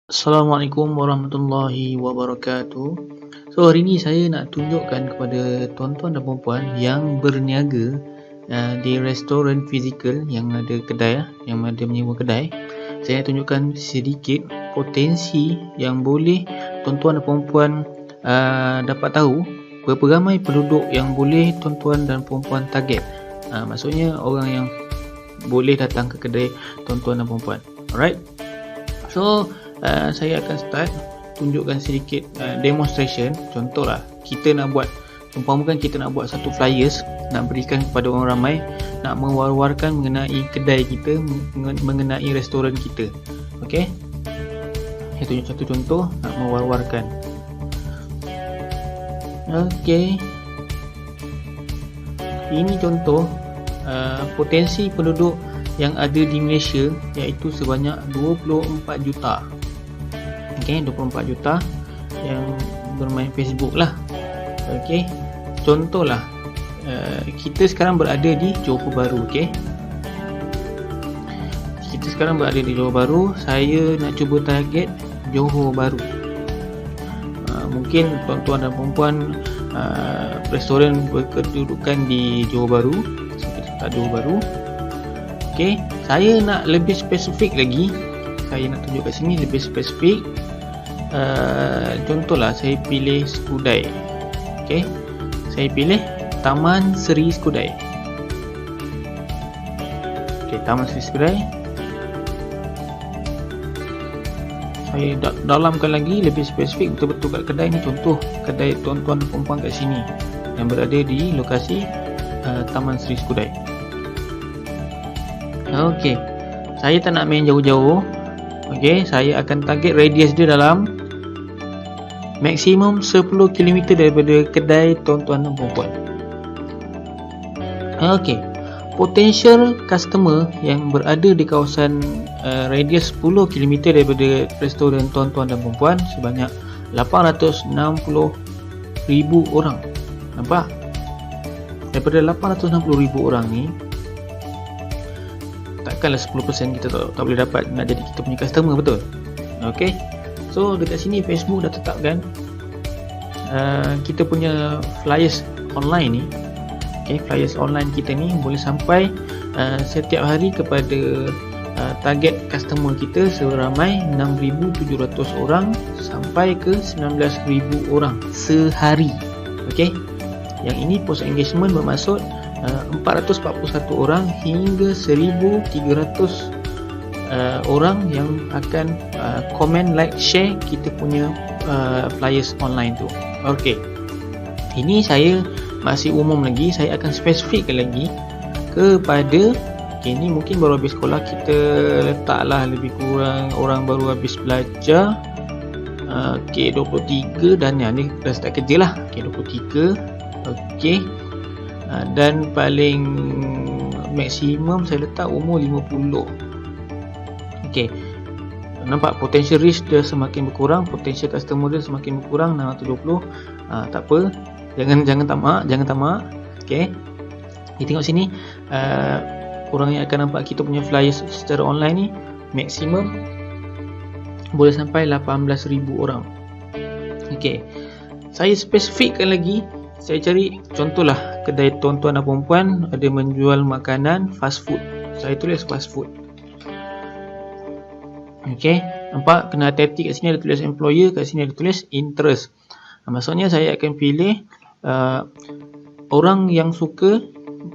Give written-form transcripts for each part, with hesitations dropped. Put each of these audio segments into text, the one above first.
Assalamualaikum warahmatullahi wabarakatuh. So hari ni saya nak tunjukkan kepada tuan-tuan dan puan-puan yang berniaga di restoran fizikal yang ada kedai, yang ada menyewa kedai. Saya nak tunjukkan sedikit potensi yang boleh tuan-tuan dan puan-puan dapat tahu berapa ramai penduduk yang boleh tuan-tuan dan puan-puan target. Maksudnya orang yang boleh datang ke kedai tuan-tuan dan puan-puan. Alright. So saya akan start tunjukkan sedikit demonstration. Contohlah kita nak buat, umpamakan kita nak buat satu flyers, nak berikan kepada orang ramai, nak mewar-warkan mengenai kedai kita, mengenai restoran kita. Okey, saya tunjuk satu contoh nak mewar-warkan. Okey, ini contoh potensi penduduk yang ada di Malaysia, iaitu sebanyak 24 juta. Okey, 24 juta yang bermain Facebook lah. Okey, contohlah kita sekarang berada di Johor Bahru. Okey, kita sekarang berada di Johor Bahru. Saya nak cuba target Johor Bahru. Mungkin tuan-tuan dan puan-puan restoran berkedudukan di Johor Bahru. So, kita letak Johor Bahru. Okey, saya nak lebih spesifik lagi. Saya nak tunjuk kat sini lebih spesifik. Contohlah saya pilih Skudai. Okey, saya pilih Taman Seri Skudai. Okey, Taman Seri Skudai. Saya dalamkan lagi lebih spesifik betul-betul kat kedai ni. Contoh kedai tuan-tuan dan puan-puan kat sini yang berada di lokasi Taman Seri Skudai. Okey, saya tak nak main jauh-jauh. Okey, saya akan target radius dia dalam maksimum 10 km daripada kedai tuan-tuan dan puan-puan. Okey, potential customer yang berada di kawasan radius 10 km daripada restoran tuan-tuan dan puan-puan sebanyak 860,000 orang. Nampak? Daripada 860,000 orang ni, takkanlah 10% kita tak boleh dapat nak jadi kita punya customer, betul? Okey, so dekat sini Facebook dah tetapkan kita punya flyers online ni. Okey, flyers online kita ni boleh sampai setiap hari kepada target customer kita seramai 6,700 orang sampai ke 19,000 orang sehari. Okey, yang ini post engagement bermaksud 441 orang hingga 1,300 orang yang akan komen, like, share kita punya flyers online tu. Okey, ini saya masih umum lagi. Saya akan spesifikkan lagi kepada, okay, ni mungkin baru habis sekolah, kita letaklah lebih kurang orang baru habis belajar. Okey, 23 dan ni dah start kerja lah. Okey, 23. Okey, dan paling maksimum saya letak umur 50. Okey, nampak potential reach dia semakin berkurang, potential customer dia semakin berkurang, 620. Tak apa, jangan tamak. Okey, kita tengok sini, korang yang akan nampak kita punya flyers secara online ni maksimum boleh sampai 18,000 orang. Okey, saya spesifikkan lagi. Saya cari contohlah kedai tuan-tuan dan puan-puan ada menjual makanan fast food. Saya tulis fast food. Okey, nampak kena hati-hati, kat sini ada tulis employer, kat sini ada tulis interest. Maksudnya saya akan pilih orang yang suka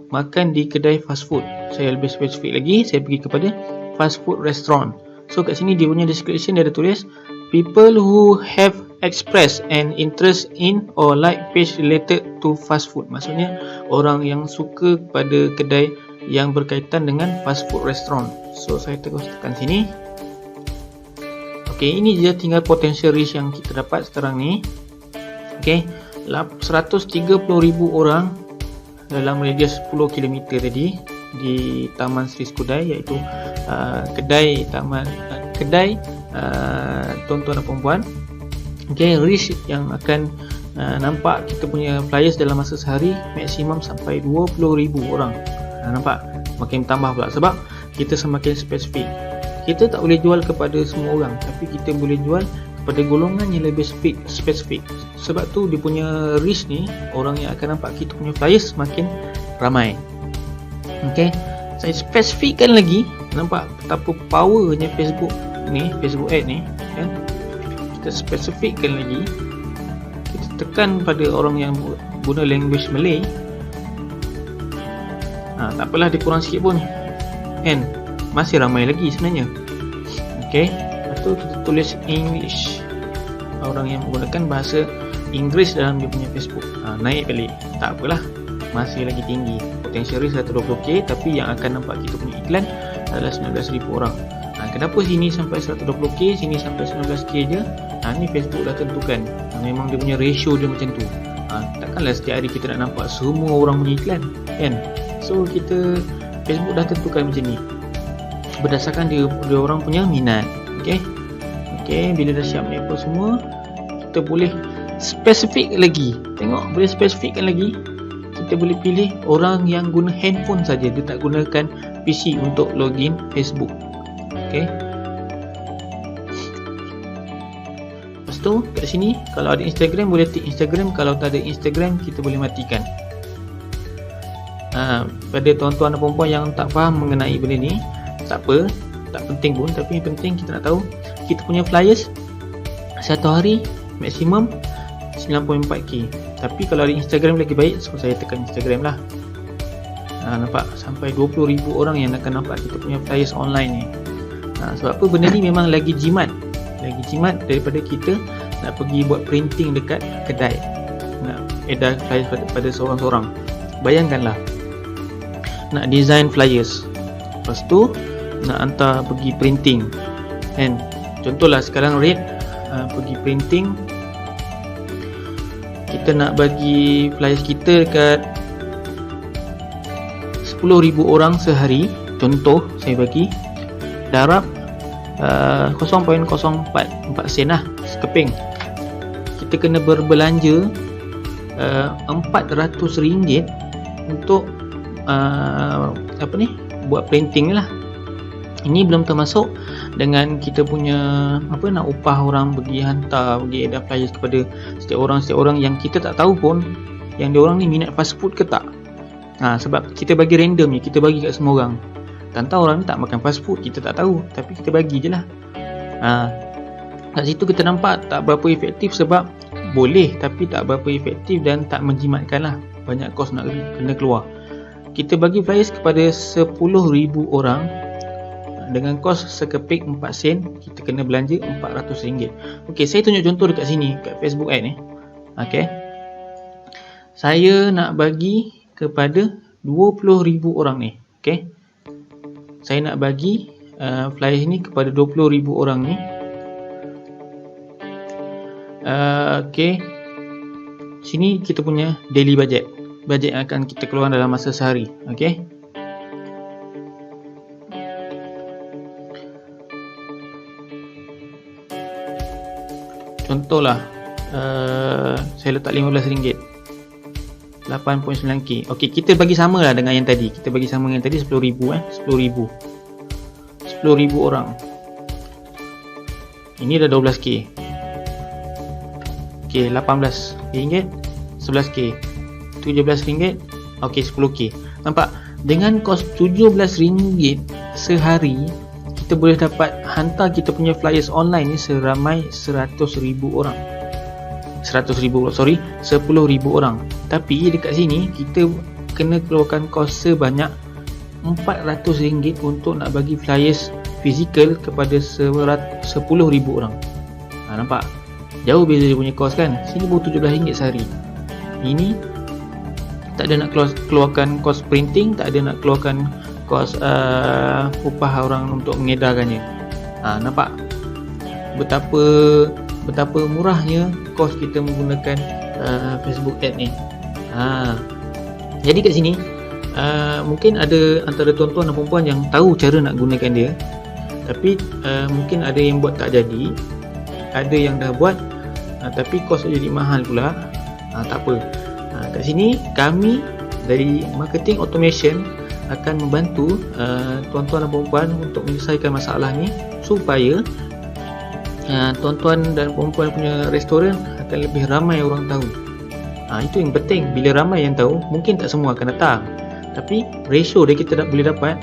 makan di kedai fast food. Saya lebih spesifik lagi, saya pergi kepada fast food restaurant. So kat sini dia punya description dia ada tulis people who have express an interest in or like page related to fast food. Maksudnya orang yang suka pada kedai yang berkaitan dengan fast food restaurant. So saya terus tekan sini. Okey, ini dia tinggal potential reach yang kita dapat sekarang ni. Okey, 130,000 orang dalam radius 10 km tadi di Taman Seri Skudai, iaitu kedai tuan-tuan dan puan-puan. Okey, reach yang akan nampak kita punya flyers dalam masa sehari maksimum sampai 20,000 orang. Nampak? Makin tambah pula sebab kita semakin spesifik. kita tak boleh jual kepada semua orang, tapi kita boleh jual kepada golongan yang lebih spesifik. Sebab tu dia punya reach ni, orang yang akan nampak kita punya flyers semakin ramai. Okey, saya spesifikkan lagi, nampak betapa powernya Facebook ni, Facebook Ad ni kan. Kita spesifikkan lagi, kita tekan pada orang yang guna language Malay. Tak apalah, dia kurang sikit pun kan, masih ramai lagi sebenarnya. Okey, lepas tu kita tulis English, orang yang menggunakan bahasa Inggeris dalam dia punya Facebook. Naik balik, tak apalah, masih lagi tinggi. Potential reach 120k, tapi yang akan nampak kita punya iklan adalah 19,000 orang. Kenapa sini sampai 120k, sini sampai 19k je? Ni Facebook dah tentukan. Memang dia punya ratio dia macam tu. Takkanlah setiap hari kita nak nampak semua orang punya iklan kan. So Facebook dah tentukan macam ni berdasarkan dia orang punya minat. Okey, bila dah siap ni apa semua, kita boleh spesifik lagi. Tengok, boleh spesifikkan lagi. Kita boleh pilih orang yang guna handphone saja, dia tak gunakan PC untuk login Facebook. Okey, lepas tu kat sini kalau ada Instagram boleh tick Instagram, kalau tak ada Instagram kita boleh matikan. Pada tuan-tuan dan puan-puan yang tak faham mengenai benda ni, tak apa, tak penting pun, tapi yang penting kita nak tahu kita punya flyers satu hari maksimum 94k. Tapi kalau ada Instagram lagi baik, so saya tekan Instagram lah. Nampak sampai 20,000 orang yang akan nampak kita punya flyers online ni. Sebab apa, benda ni memang lagi jimat daripada kita nak pergi buat printing dekat kedai, nak edar flyers pada seorang-seorang. Bayangkanlah nak design flyers, lepas tu nak hantar pergi printing kan. Contohlah sekarang rate pergi printing, kita nak bagi flyers kita dekat 10,000 orang sehari, contoh saya bagi, darab 0.044 sen lah, sekeping. Kita kena berbelanja RM400 untuk buat printing lah. Ini belum termasuk dengan kita punya nak upah orang pergi hantar, pergi edar flyers kepada setiap orang yang kita tak tahu pun yang dia orang ni minat fast food ke tak. Sebab kita bagi random je, kita bagi kat semua orang. Tantang orang ni tak makan fast food, kita tak tahu, tapi kita bagi je lah. Kat situ kita nampak tak berapa efektif, sebab boleh tapi tak berapa efektif dan tak menjimatkan lah. Banyak kos nak kena keluar. Kita bagi flyers kepada 10,000 orang dengan kos sekeping 4 sen, kita kena belanja RM400. Okey, saya tunjuk contoh dekat sini, kat Facebook Ad ni. Okey, saya nak bagi kepada 20,000 orang ni. Okey, saya nak bagi flyers ni kepada 20,000 orang ni. Okey, sini kita punya daily budget yang akan kita keluar dalam masa sehari. Okey, contohlah saya letak RM15, 8.9k. Okey, kita bagi sama lah dengan yang tadi. Kita bagi sama dengan yang tadi 10,000 10,000 orang. Ini dah 12k. Okey, RM18, 11k, RM17, okey, 10k. Nampak? Dengan kos RM17 sehari, kita boleh dapat hantar kita punya flyers online ni seramai 10,000 orang. 10,000 orang. Tapi dekat sini kita kena keluarkan kos sebanyak RM400 untuk nak bagi flyers fizikal kepada 10,000 orang. Nampak? Jauh beza dia punya kos kan. Sini baru RM17 sehari. Ini tak ada nak keluarkan kos printing, tak ada nak keluarkan kos upah orang untuk mengedarkannya. Nampak betapa murahnya kos kita menggunakan Facebook Ad ni. Jadi kat sini mungkin ada antara tuan-tuan dan puan-puan yang tahu cara nak gunakan dia, tapi mungkin ada yang buat tak jadi, ada yang dah buat tapi kos jadi mahal pula. Tak apa. Kat sini kami dari Marketing Automation akan membantu tuan-tuan dan puan-puan untuk menyelesaikan masalah ni, supaya tuan-tuan dan puan-puan punya restoran akan lebih ramai orang tahu. Itu yang penting. Bila ramai yang tahu, mungkin tak semua akan datang, tapi ratio dia kita boleh dapat,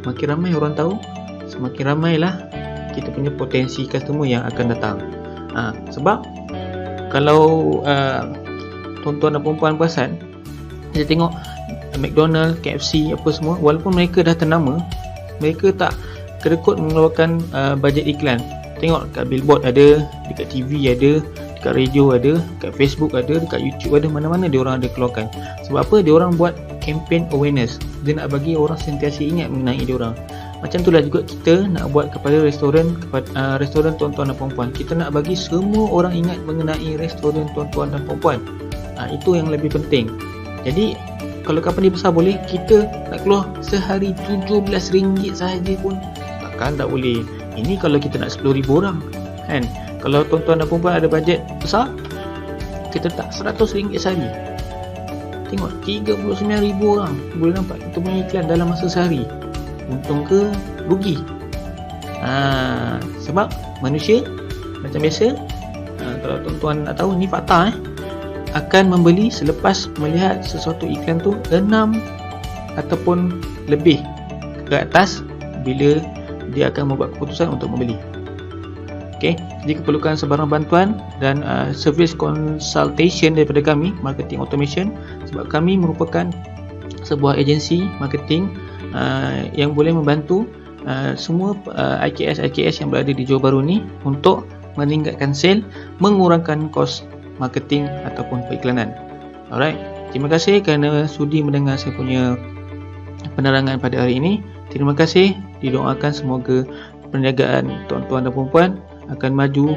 makin ramai orang tahu, semakin ramailah kita punya potensi customer yang akan datang. Sebab kalau tuan-tuan dan puan-puan perasan, kita tengok McDonald, KFC apa semua, walaupun mereka dah ternama, mereka tak kedekut mengeluarkan bajet iklan. Tengok dekat billboard ada, dekat TV ada, dekat radio ada, dekat Facebook ada, dekat YouTube ada, mana-mana dia orang ada keluarkan. Sebab apa? Dia orang buat campaign awareness. Dia nak bagi orang sentiasa ingat mengenai dia orang. Macam itulah juga kita nak buat kepada restoran, restoran tuan-tuan dan puan-puan. Kita nak bagi semua orang ingat mengenai restoran tuan-tuan dan puan-puan. Itu yang lebih penting. Jadi kalau company besar boleh, kita nak keluar sehari RM17 sahaja pun takkan tak boleh. Ini kalau kita nak 10,000 orang kan. Kalau tuan-tuan dan puan-puan ada bajet besar, kita tak RM100 sehari. Tengok 39,000 orang boleh nampak kita punya iklan dalam masa sehari. Untung ke rugi? Sebab manusia macam biasa, kalau tuan-tuan nak tahu, ni fakta akan membeli selepas melihat sesuatu iklan tu 6 ataupun lebih ke atas bila dia akan membuat keputusan untuk membeli. Okey, jika perlukan sebarang bantuan dan service consultation daripada kami, Marketing Automation, sebab kami merupakan sebuah agensi marketing yang boleh membantu semua IKS yang berada di Johor Bahru ni untuk meningkatkan sale, mengurangkan kos marketing ataupun periklanan. Alright, terima kasih kerana sudi mendengar saya punya penerangan pada hari ini. Terima kasih, didoakan semoga perniagaan tuan-tuan dan puan-puan akan maju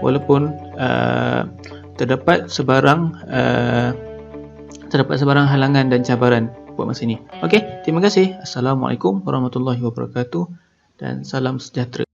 walaupun terdapat sebarang halangan dan cabaran buat masa ini. Okey, terima kasih. Assalamualaikum warahmatullahi wabarakatuh dan salam sejahtera.